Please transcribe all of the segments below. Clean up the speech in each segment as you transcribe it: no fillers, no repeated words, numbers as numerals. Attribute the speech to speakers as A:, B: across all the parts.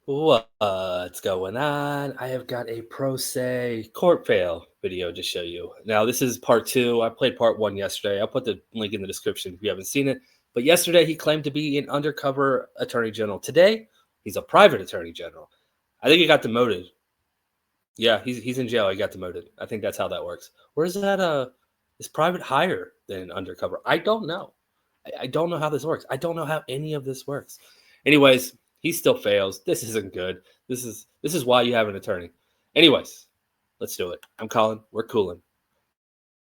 A: What's going on? I have got a pro se court fail video to show you. Now, this is part two. I played part one yesterday. I'll put the link in the description if you haven't seen it. But yesterday, he claimed to be an undercover attorney general. Today, he's a private attorney general. I think he got demoted. Yeah, he's in jail. He got demoted. I think that's how that works. Or is that is private higher than undercover? I don't know. I don't know how this works. I don't know how any of this works. Anyways, he still fails. This isn't good. This is why you have an attorney. Anyways, let's do it. I'm Colin. We're cooling.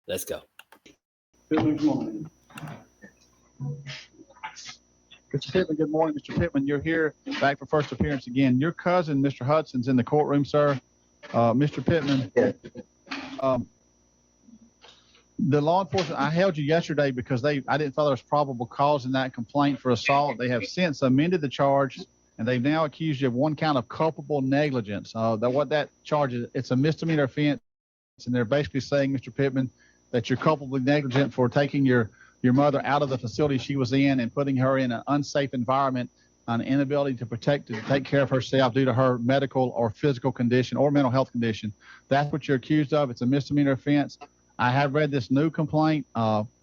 A: Let's go.
B: Good morning. Mr. Pittman, good morning. Mr. Pittman, you're here back for first appearance again. Your cousin, Mr. Hudson's in the courtroom, sir. Mr. Pittman, the law enforcement, I held you yesterday because I didn't feel there was probable cause in that complaint for assault. They have since amended the charge, and they've now accused you of one count of culpable negligence. What that charge is, it's a misdemeanor offense, and they're basically saying, Mr. Pittman, that you're culpably negligent for taking your mother out of the facility she was in and putting her in an unsafe environment, an inability to take care of herself due to her medical or physical condition or mental health condition. That's what you're accused of. It's a misdemeanor offense. I have read this new complaint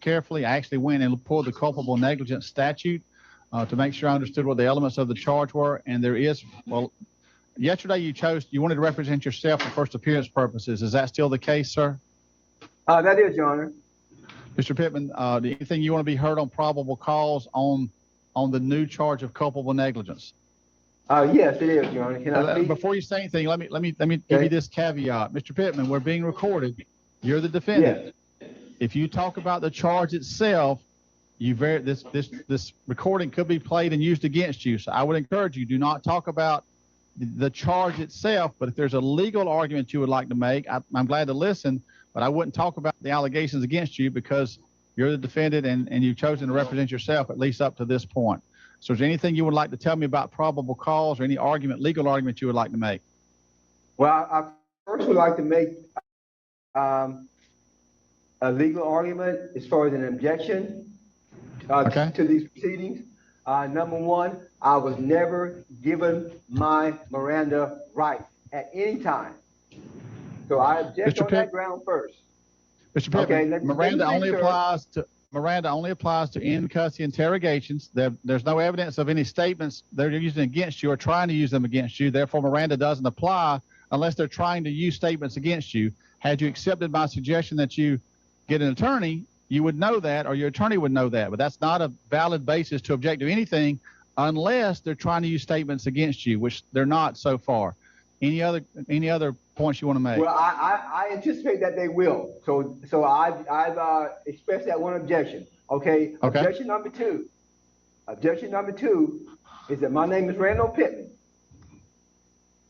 B: carefully. I actually went and pulled the culpable negligence statute to make sure I understood what the elements of the charge were. And there is, yesterday you wanted to represent yourself for first appearance purposes. Is that still the case, sir?
C: That is, Your Honor.
B: Mr. Pittman, do you think you want to be heard on probable cause on the new charge of culpable negligence?
C: Yes, it is, Your Honor. Can I speak?
B: Before you say anything, let me give you this caveat. Mr. Pittman, we're being recorded. You're the defendant.
C: Yes.
B: If you talk about the charge itself, this recording could be played and used against you. So I would encourage you, do not talk about the charge itself, but if there's a legal argument you would like to make, I'm glad to listen, but I wouldn't talk about the allegations against you because you're the defendant and you've chosen to represent yourself at least up to this point. So is there anything you would like to tell me about probable cause or any legal argument you would like to make?
C: Well, I first would like to make a legal argument as far as an objection to these proceedings. Number one, I was never given my Miranda rights at any time. So I object on that ground first.
B: Mr. Pittman, okay, Miranda only applies to in-custody interrogations. There's no evidence of any statements they're using against you or trying to use them against you. Therefore, Miranda doesn't apply unless they're trying to use statements against you. Had you accepted my suggestion that you get an attorney, you would know that, or your attorney would know that. But that's not a valid basis to object to anything unless they're trying to use statements against you, which they're not so far. Any other points you want to make?
C: Well, I anticipate that they will. So I've expressed that one objection. Okay. Objection number two. Objection number two is that my name is Randall Pittman.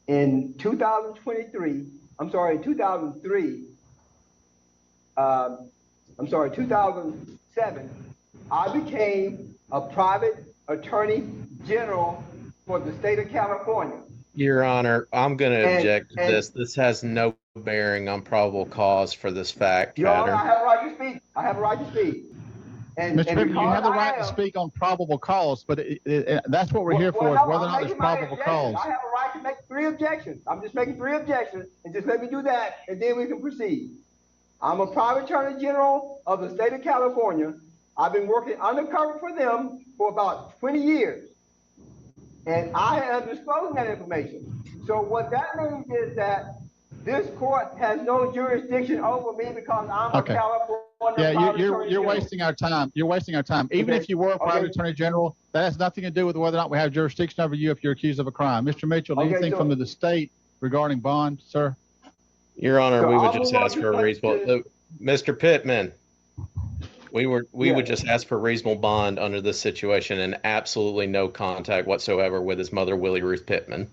C: In 2003, I'm 2007, I became a private attorney general for the state of California.
D: Your Honor, I'm going to object to this. This has no bearing on probable cause for this fact
C: Your
D: pattern.
C: Honor, I have a right to speak. I have a right to speak.
B: Mr. Pittman, you have the right to speak on probable cause, but that's what we're here for, is whether or not there's probable cause.
C: I have a right to make 3 objections. I'm just making 3 objections, and just let me do that, and then we can proceed. I'm a private attorney general of the state of California. I've been working undercover for them for about 20 years. And I am disclosing that information. So what that means is that this court has no jurisdiction over me because I'm a California.
B: Yeah, you're wasting our time. You're wasting our time. Even if you were a private attorney general, that has nothing to do with whether or not we have jurisdiction over you if you're accused of a crime. Mr. Mitchell, anything from the state regarding bond, sir?
D: Your Honor, we would just ask for a reasonable. Mr. Pittman, we would just ask for reasonable bond under this situation and absolutely no contact whatsoever with his mother, Willie Ruth Pittman.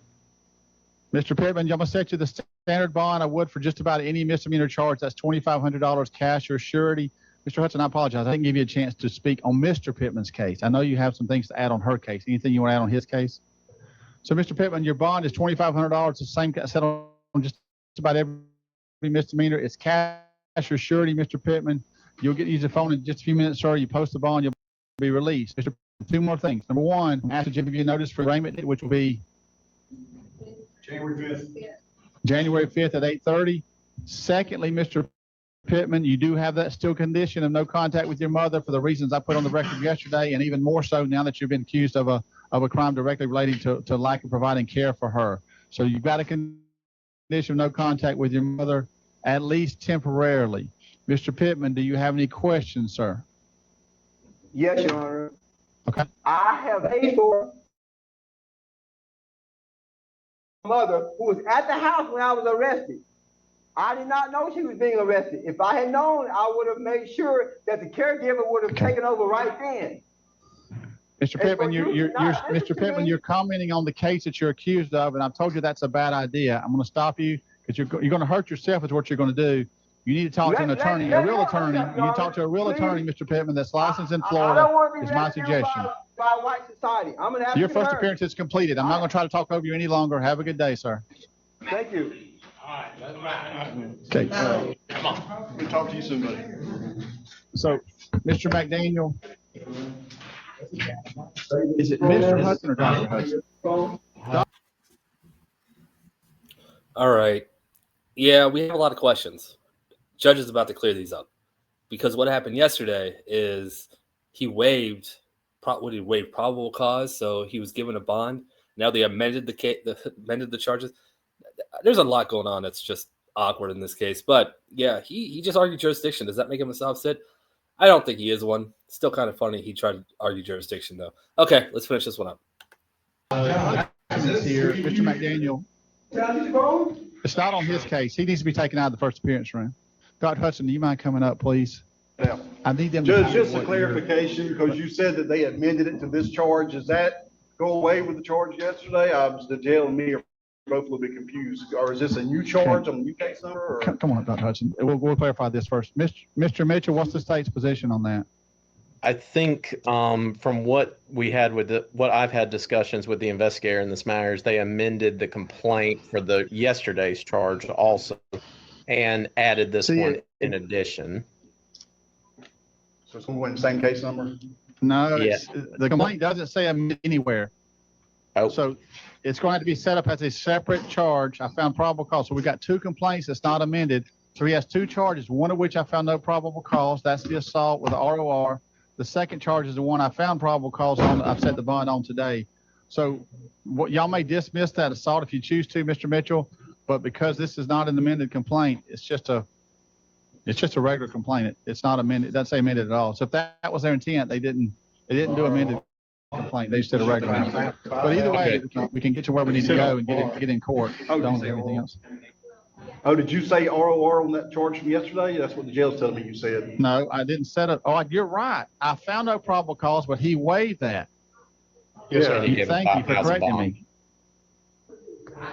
B: Mr. Pittman, I'm going to set you the standard bond I would for just about any misdemeanor charge. That's $2,500 cash or surety. Mr. Hudson, I apologize. I didn't give you a chance to speak on Mr. Pittman's case. I know you have some things to add on her case. Anything you want to add on his case? So, Mr. Pittman, your bond is $2,500. The same set on just about every misdemeanor. It's cash or surety, Mr. Pittman. You'll use the phone in just a few minutes, sir. You post the bond, you'll be released. Mr. 2 more things. Number one, I ask to give you a notice for arraignment, which will be January 5th at 8:30. Secondly, Mr. Pittman, you do have that still condition of no contact with your mother for the reasons I put on the record yesterday, and even more so now that you've been accused of a crime directly relating to lack of providing care for her. So you've got a condition of no contact with your mother, at least temporarily. Mr. Pittman, do you have any questions, sir?
C: Yes, Your Honor.
B: Okay.
C: I have paid for my mother, who was at the house when I was arrested. I did not know she was being arrested. If I had known, I would have made sure that the caregiver would have taken over right then.
B: Mr. Pittman, Mr. Pittman, you're commenting on the case that you're accused of, and I've told you that's a bad idea. I'm going to stop you because you're going to hurt yourself is what you're going to do. You need to talk to an attorney, a real attorney. You need to talk to a real attorney, Mr. Pittman, that's licensed in Florida, is my suggestion.
C: By white society. I'm an
B: Your first appearance is completed. I'm not going to try to talk over you any longer. Have a good day, sir.
C: Thank you.
E: All right, that's right.
B: Okay.
E: Come on.
F: We'll talk to you soon, buddy.
B: So, Mr. McDaniel, is it Mr. Hudson or Dr. Hudson?
A: All right. Yeah, we have a lot of questions. Judge is about to clear these up because what happened yesterday is he waived probable cause, so he was given a bond. Now they amended the charges. There's a lot going on that's just awkward in this case, but yeah, he just argued jurisdiction. Does that make him a soft sit? I don't think he is one. Still kind of funny he tried to argue jurisdiction though. Okay, let's finish this one up.
B: Here, Mr. McDaniel. It's not on his case. He needs to be taken out of the first appearance room. Dr. Hudson, do you mind coming up, please?
F: Yeah.
B: I need them.
F: Judge, just a clarification, because you said that they amended it to this charge. Does that go away with the charge yesterday? The jail and me are both a little bit confused. Or is this a new charge on the new case number? Or?
B: Come on, Dr. Hudson. We'll clarify this first. Mr. Mitchell, what's the state's position on that?
D: I think from what we had what I've had discussions with the investigator in this matter is they amended the complaint for the yesterday's charge also and added this one in addition.
F: So it's going to the same case number?
B: No, the complaint doesn't say amend anywhere.
D: Oh.
B: So it's going to be set up as a separate charge. I found probable cause. So we've got two complaints that's not amended. So he has two charges, one of which I found no probable cause. That's the assault with the ROR. The second charge is the one I found probable cause on. I've set the bond on today. So y'all may dismiss that assault if you choose to, Mr. Mitchell, but because this is not an amended complaint, it's just a regular complaint. It's not amended. It doesn't say amended at all. So if that was their intent, they didn't do amended complaint. They just did a regular complaint. But either way, we can get to where we need to go and get in court. Don't do anything else.
F: Oh, did you say ROR on that charge from yesterday? That's what the jail's telling me you said.
B: No, I didn't set it. Oh, you're right. I found no probable cause, but he waived that.
F: Yes,
D: sir.
B: Thank you for correcting me.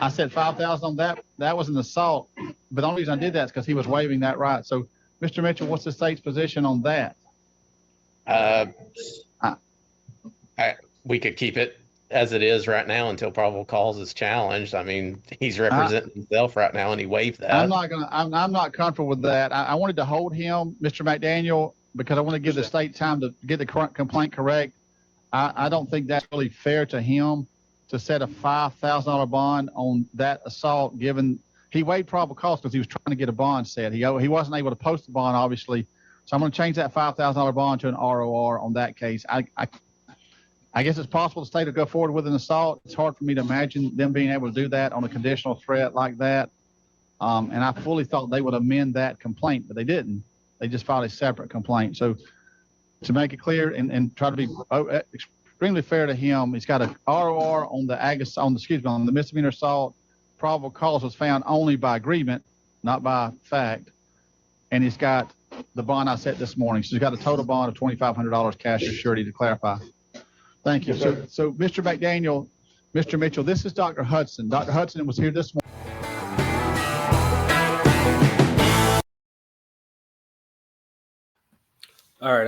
B: I said 5,000 on that. That was an assault. But the only reason I did that is because he was waiving that right. So, Mr. Mitchell, what's the state's position on that?
D: We could keep it as it is right now until probable cause is challenged. I mean, he's representing himself right now, and he waived that.
B: I'm not comfortable with that. I wanted to hold him, Mr. McDaniel, because I want to give the state time to get the complaint correct. I don't think that's really fair to him to set a $5,000 bond on that assault, given he waived probable cause because he was trying to get a bond set. He wasn't able to post the bond, obviously. So I'm going to change that $5,000 bond to an ROR on that case. I guess it's possible the state will go forward with an assault. It's hard for me to imagine them being able to do that on a conditional threat like that. And I fully thought they would amend that complaint, but they didn't. They just filed a separate complaint. So to make it clear and try to be extremely fair to him, he's got a ROR on the misdemeanor assault. Probable cause was found only by agreement, not by fact. And he's got the bond I set this morning. So he's got a total bond of $2,500 cash as surety to clarify. Thank you. So Mr. McDaniel, Mr. Mitchell, this is Dr. Hudson. Dr. Hudson was here this morning.
A: All right,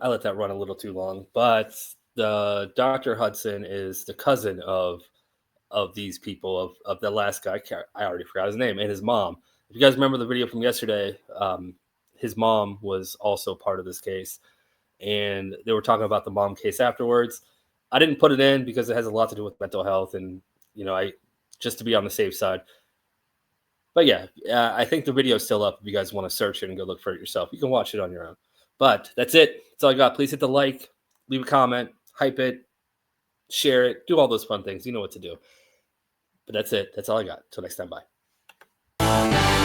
A: I let that run a little too long, but the Dr. Hudson is the cousin of these people, of the last guy. I already forgot his name, and his mom. If you guys remember the video from yesterday, his mom was also part of this case, and they were talking about the mom case afterwards. I didn't put it in because it has a lot to do with mental health, and just to be on the safe side. But yeah, I think the video is still up if you guys want to search it and go look for it yourself. You can watch it on your own. But that's it. That's all I got. Please hit the like, leave a comment, hype it, share it, do all those fun things. You know what to do. But that's it. That's all I got. Till next time, bye.